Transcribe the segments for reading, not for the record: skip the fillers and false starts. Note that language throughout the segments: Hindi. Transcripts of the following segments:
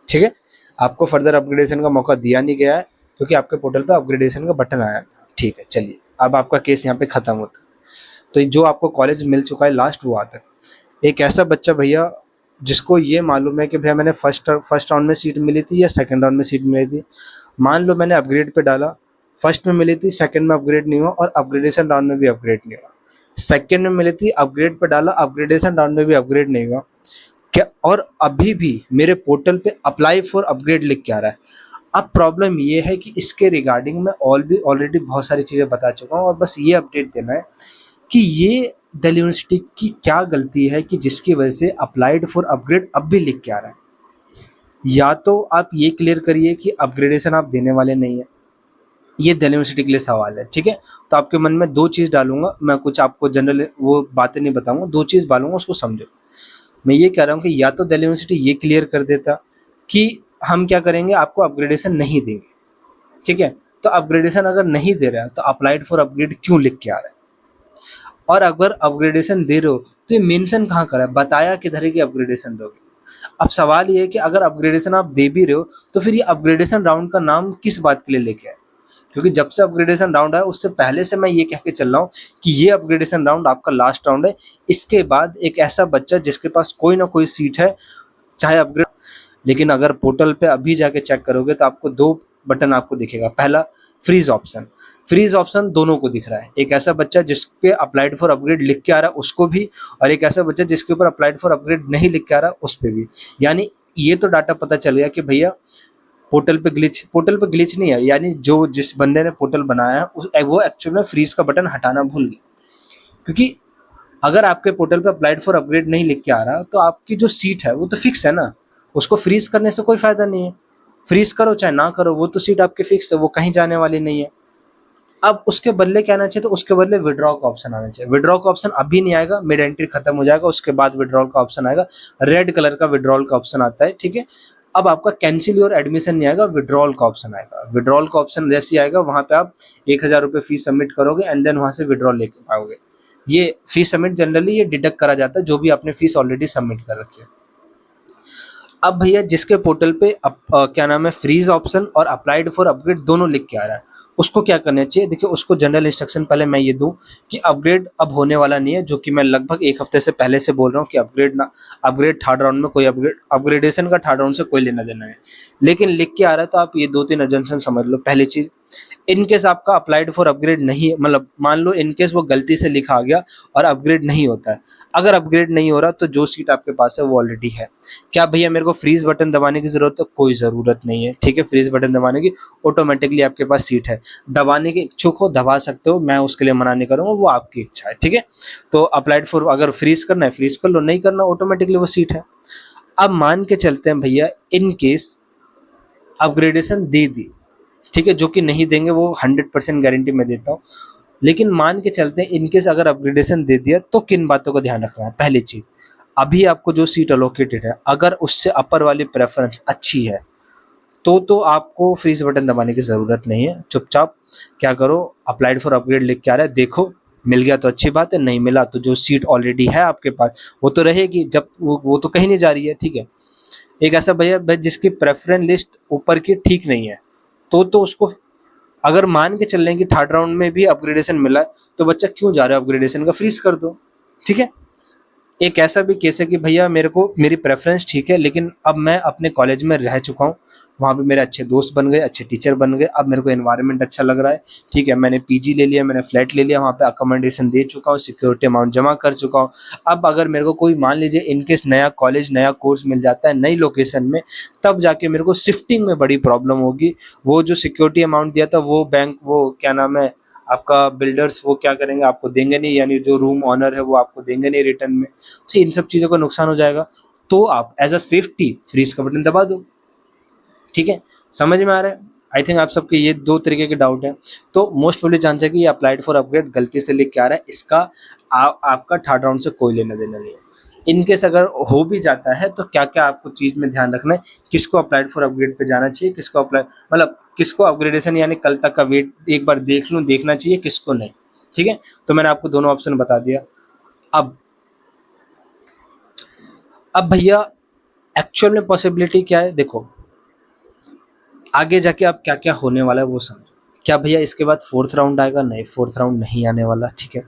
ठीक है, आपको फर्दर अपग्रेडेशन का मौका दिया नहीं गया है क्योंकि आपके पोर्टल पे अपग्रेडेशन का बटन आया। ठीक है, चलिए अब आपका केस यहाँ पे खत्म होता है। तो जो आपको कॉलेज मिल चुका है लास्ट वो आता है। एक ऐसा बच्चा भैया जिसको ये मालूम है कि भैया मैंने फर्स्ट राउंड में सीट मिली थी या सेकंड राउंड में सीट मिली थी, मान लो मैंने अपग्रेड पे डाला, फर्स्ट में मिली थी, सेकंड में अपग्रेड नहीं हुआ और अपग्रेडेशन राउंड में भी अपग्रेड नहीं हुआ। सेकंड में मिली थी, अपग्रेड पे डाला, अपग्रेडेशन राउंड में भी अपग्रेड नहीं हुआ क्या, और अभी भी मेरे पोर्टल पे अप्लाई फॉर अपग्रेड लिख के आ रहा है। अब प्रॉब्लम ये है कि इसके रिगार्डिंग मैं ऑलरेडी बहुत सारी चीज़ें बता चुका हूँ और बस ये अपडेट देना है कि ये दिल्ली यूनिवर्सिटी की क्या गलती है कि जिसकी वजह से अप्लाइड फॉर अपग्रेड अब भी लिख के आ रहा है। या तो आप ये क्लियर करिए कि अपग्रेडेशन आप देने वाले नहीं है, ये दिल्ली यूनिवर्सिटी के लिए सवाल है। ठीक है, तो आपके मन में दो चीज़ डालूंगा मैं, कुछ आपको जनरल वो बातें नहीं बताऊंगा, दो चीज़ डालूंगा उसको समझो। मैं ये कह रहा हूँ कि या तो दिल्ली यूनिवर्सिटी ये क्लियर कर देता कि हम क्या करेंगे, आपको अपग्रेडेशन नहीं देंगे। ठीक है, तो अपग्रेडेशन अगर नहीं दे रहा है तो अप्लाइड फॉर अपग्रेड क्यों लिख के आ रहा है, और अगर अपग्रेडेशन दे रहे हो तो ये मेंशन कहाँ करा है, बताया किधर है कि अपग्रेडेशन दोगे। अब सवाल ये है कि अगर अपग्रेडेशन आप दे भी रहे हो तो फिर ये अपग्रेडेशन राउंड का नाम किस बात के लिए लेके आए, क्योंकि जब से अपग्रेडेशन राउंड आया उससे पहले से मैं ये कह के चल रहा हूँ कि ये अपग्रेडेशन राउंड आपका लास्ट राउंड है। इसके बाद एक ऐसा बच्चा जिसके पास कोई ना कोई सीट है, चाहे अपग्रेड, लेकिन अगर पोर्टल पे अभी जाके चेक करोगे तो आपको दो बटन आपको दिखेगा। पहला फ्रीज ऑप्शन, फ्रीज ऑप्शन दोनों को दिख रहा है। एक ऐसा बच्चा जिस पे अप्लाइड फॉर अपग्रेड लिख के आ रहा है उसको भी, और एक ऐसा बच्चा जिसके ऊपर अप्लाइड फॉर अपग्रेड नहीं लिख के आ रहा उस पे भी। यानी ये तो डाटा पता चल गया कि भैया पोर्टल पे ग्लिच नहीं है, यानी जो जिस बंदे ने पोर्टल बनाया है वो एक्चुअल में फ्रीज का बटन हटाना भूल गया। क्योंकि अगर आपके पोर्टल पे अप्लाइड फॉर अपग्रेड नहीं लिख के आ रहा तो आपकी जो सीट है वो तो फिक्स है ना, उसको फ्रीज करने से कोई फायदा नहीं है। फ्रीज करो चाहे ना करो, वो तो सीट आपकी फिक्स है, वो कहीं जाने वाली नहीं है। अब उसके बदले क्या आना चाहिए, तो उसके बदले विड्रॉ का ऑप्शन आना चाहिए। विड्रॉ का ऑप्शन अभी नहीं आएगा, मिड एंट्री खत्म हो जाएगा उसके बाद विड्रॉल का ऑप्शन आएगा। रेड कलर का विड्रॉल का ऑप्शन आता है। ठीक है, अब आपका कैंसिल योर एडमिशन नहीं आएगा, विड्रॉल का ऑप्शन आएगा। विड्रॉल का ऑप्शन जैसे आएगा वहां पे आप 1,000 रुपये फीस सबमिट करोगे एंड देन वहां से विड्रॉल लेके पाओगे। ये फीस सबमिट जनरली ये डिडक्ट करा जाता है जो भी आपने फीस ऑलरेडी सबमिट कर रखी है। अब भैया जिसके पोर्टल पे क्या नाम है, फ्रीज ऑप्शन और अप्लाइड फॉर अपग्रेड दोनों लिख के आ रहा है, उसको क्या करना चाहिए। देखिए उसको जनरल इंस्ट्रक्शन पहले मैं ये दूं कि अपग्रेड अब होने वाला नहीं है, जो कि मैं लगभग एक हफ्ते से पहले से बोल रहा हूँ कि अपग्रेड थर्ड राउंड में कोई अपग्रेडेशन का थर्ड राउंड से कोई लेना देना है। लेकिन लिख के आ रहा है तो आप ये दो तीन एजम्पशन समझ लो। पहली चीज, इनकेस आपका अप्लाइड फॉर अपग्रेड नहीं, मतलब मान लो इनकेस वो गलती से लिखा आ गया और अपग्रेड नहीं होता है, अगर अपग्रेड नहीं हो रहा तो जो सीट आपके पास है वो ऑलरेडी है। क्या भैया मेरे को फ्रीज बटन दबाने की जरूरत है? कोई जरूरत नहीं है। ठीक है, फ्रीज बटन दबाने की, ऑटोमेटिकली आपके पास सीट है। दबाने के इच्छुक हो दबा सकते हो, मैं उसके लिए मना नहीं करूंगा, वो आपकी इच्छा है। ठीक है, तो अप्लाइड फॉर अगर फ्रीज करना है फ्रीज कर लो, नहीं करना ऑटोमेटिकली वो सीट है। अब मान के चलते हैं भैया इन केस अपग्रेडेशन दे दी, ठीक है, जो कि नहीं देंगे वो 100% गारंटी मैं देता हूँ, लेकिन मान के चलते हैं इनकेस अगर अपग्रेडेशन दे दिया तो किन बातों का ध्यान रखना है। पहली चीज, अभी आपको जो सीट अलोकेटेड है अगर उससे अपर वाली प्रेफरेंस अच्छी है तो आपको फ्रीज बटन दबाने की जरूरत नहीं है। चुपचाप क्या करो, अप्लाइड फॉर अपग्रेड लिख के आ रहा है, देखो मिल गया तो अच्छी बात है, नहीं मिला तो जो सीट ऑलरेडी है आपके पास वो तो रहेगी, जब वो तो कहीं नहीं जा रही है। ठीक है, एक ऐसा भैया जिसकी प्रेफरेंस लिस्ट ऊपर की ठीक नहीं है तो उसको अगर मान के चल रहे हैं कि थर्ड राउंड में भी अपग्रेडेशन मिला है तो बच्चा क्यों जा रहा है अपग्रेडेशन का, फ्रीज कर दो। ठीक है, एक ऐसा भी केस है कि भैया मेरे को मेरी प्रेफरेंस ठीक है लेकिन अब मैं अपने कॉलेज में रह चुका हूँ, वहाँ पे मेरे अच्छे दोस्त बन गए, अच्छे टीचर बन गए, अब मेरे को एनवायरनमेंट अच्छा लग रहा है। ठीक है, मैंने पीजी ले लिया, मैंने फ्लैट ले लिया, वहाँ पे अकोमोडेशन दे चुका हूँ, सिक्योरिटी अमाउंट जमा कर चुका हूँ। अब अगर मेरे को कोई मान लीजिए इनकेस नया कॉलेज नया कोर्स मिल जाता है नई लोकेशन में, तब जाके मेरे को शिफ्टिंग में बड़ी प्रॉब्लम होगी। वो जो सिक्योरिटी अमाउंट दिया था वो बैंक, वो क्या नाम है आपका बिल्डर्स, वो क्या करेंगे, आपको देंगे नहीं, यानी जो रूम ऑनर है वो आपको देंगे नहीं रिटर्न में, तो इन सब चीज़ों का नुकसान हो जाएगा। तो आप एज अ सेफ्टी फ्रीज का बटन दबा दो। ठीक है, समझ में आ रहा है? आई थिंक आप सबके ये दो तरीके के डाउट हैं। तो मोस्ट प्रोबेबली चांस है कि ये अप्लाइड फॉर अपग्रेड गलती से लिख के आ रहा है, इसका आपका थर्ड राउंड से कोई लेना देना नहीं है। इनकेस अगर हो भी जाता है तो क्या क्या आपको चीज़ में ध्यान रखना है, किसको अप्लाइड फॉर अपग्रेड पे जाना चाहिए, किसको अप्लाई मतलब किसको अपग्रेडेशन यानी कल तक का वेट एक बार देख लूँ देखना चाहिए, किसको नहीं। ठीक है, तो मैंने आपको दोनों ऑप्शन बता दिया। अब भैया एक्चुअल में पॉसिबिलिटी क्या है, देखो आगे जाके अब क्या क्या होने वाला है वो समझो। क्या भैया इसके बाद फोर्थ राउंड आएगा? नहीं, फोर्थ राउंड नहीं आने वाला, ठीक है।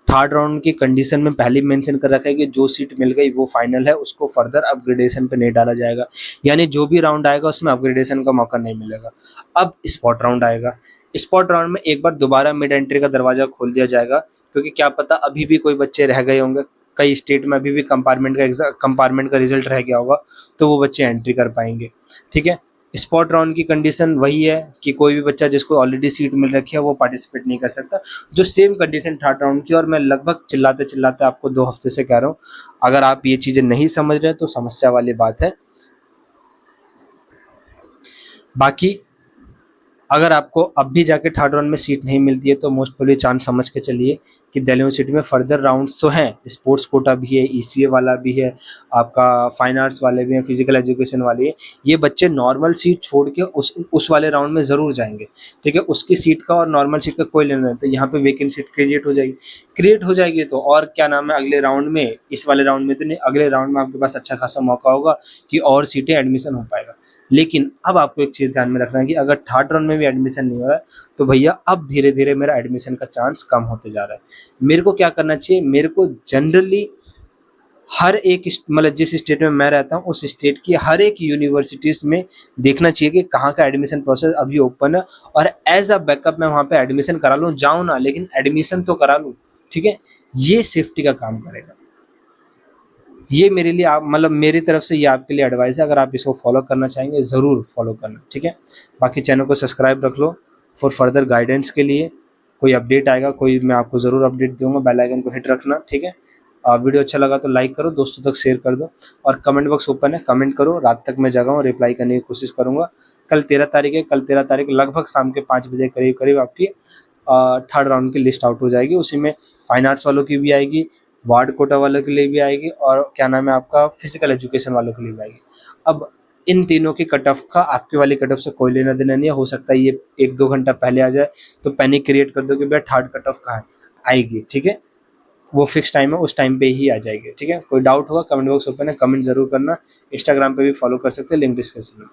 थर्ड राउंड की कंडीशन में पहले ही मेंशन कर रखा है कि जो सीट मिल गई वो फाइनल है, उसको फर्दर अपग्रेडेशन पे नहीं डाला जाएगा, यानी जो भी राउंड आएगा उसमें अपग्रेडेशन का मौका नहीं मिलेगा। अब स्पॉट राउंड आएगा, स्पॉट राउंड में एक बार दोबारा मिड एंट्री का दरवाजा खोल दिया जाएगा, क्योंकि क्या पता अभी भी कोई बच्चे रह गए होंगे, कई स्टेट में अभी भी कंपार्टमेंट का रिजल्ट रह गया होगा, तो वो बच्चे एंट्री कर पाएंगे, ठीक है। स्पॉट राउंड की कंडीशन वही है कि कोई भी बच्चा जिसको ऑलरेडी सीट मिल रखी है वो पार्टिसिपेट नहीं कर सकता, जो सेम कंडीशन थर्ड राउंड की। और मैं लगभग चिल्लाते चिल्लाते आपको 2 हफ्ते से कह रहा हूँ, अगर आप ये चीज़ें नहीं समझ रहे हैं तो समस्या वाली बात है। बाकी अगर आपको अब भी जाके थर्ड राउंड में सीट नहीं मिलती है तो मोस्ट प्रोबेबली चांस समझ के चलिए कि दिल्ली यूनिवर्सिटी में फर्दर राउंड्स तो हैं, स्पोर्ट्स कोटा भी है, ईसीए वाला भी है, आपका फाइन आर्ट्स वाले भी हैं, फिजिकल एजुकेशन वाले हैं। ये बच्चे नॉर्मल सीट छोड़ के उस वाले राउंड में ज़रूर जाएंगे, ठीक है। उसकी सीट का और नॉर्मल सीट का कोई लेना नहीं, तो यहाँ पे वेकेंट सीट क्रिएट हो जाएगी तो और क्या नाम है, अगले राउंड में, इस वाले राउंड में तो नहीं, अगले राउंड में आपके पास अच्छा खासा मौका होगा कि और सीटें एडमिशन हो पाएगा। लेकिन अब आपको एक चीज़ ध्यान में रखना है कि अगर थर्ड राउंड में भी एडमिशन नहीं हो रहा है तो भैया अब धीरे धीरे मेरा एडमिशन का चांस कम होते जा रहा है। मेरे को क्या करना चाहिए, मेरे को जनरली हर एक मतलब जिस स्टेट में मैं रहता हूँ उस स्टेट की हर एक यूनिवर्सिटीज में देखना चाहिए कि कहाँ का एडमिशन प्रोसेस अभी ओपन है, और एज अ बैकअप मैं वहाँ पे एडमिशन करा लूँ, जाऊँ ना लेकिन एडमिशन तो करा लूँ, ठीक है। ये सेफ्टी का काम करेगा। ये मेरे लिए आप मतलब मेरी तरफ से ये आपके लिए एडवाइस है, अगर आप इसको फॉलो करना चाहेंगे ज़रूर फॉलो करना, ठीक है। बाकी चैनल को सब्सक्राइब रख लो फॉर फर्दर गाइडेंस के लिए। कोई अपडेट आएगा कोई मैं आपको ज़रूर अपडेट दूंगा, बेल आइकन को हिट रखना, ठीक है। वीडियो अच्छा लगा तो लाइक करो, दोस्तों तक शेयर कर दो, और कमेंट बॉक्स ओपन है, कमेंट करो, रात तक मैं जगा हूँ, रिप्लाई करने की कोशिश करूँगा। कल 13 तारीख है, कल 13 तारीख लगभग शाम के 5 बजे करीब करीब आपकी थर्ड राउंड की लिस्ट आउट हो जाएगी। उसी में फाइन आर्ट्स वालों की भी आएगी, वार्ड कोटा वालों के लिए भी आएगी, और क्या नाम है आपका फिजिकल एजुकेशन वालों के लिए भी आएगी। अब इन तीनों की कट ऑफ का आपकी वाली कट ऑफ से कोई लेना देना नहीं है, हो सकता है ये 1-2 घंटा पहले आ जाए तो पैनिक क्रिएट कर दो कि भैया थर्ड कट ऑफ कहाँ है, आएगी, ठीक है। वो फिक्स टाइम है, उस टाइम पे ही आ जाएगी, ठीक है। कोई डाउट होगा कमेंट बॉक्स ओपन है, कमेंट जरूर करना। इंस्टाग्राम पे भी फॉलो कर सकते हैं, लिंक डिस्क्रिप्शन में।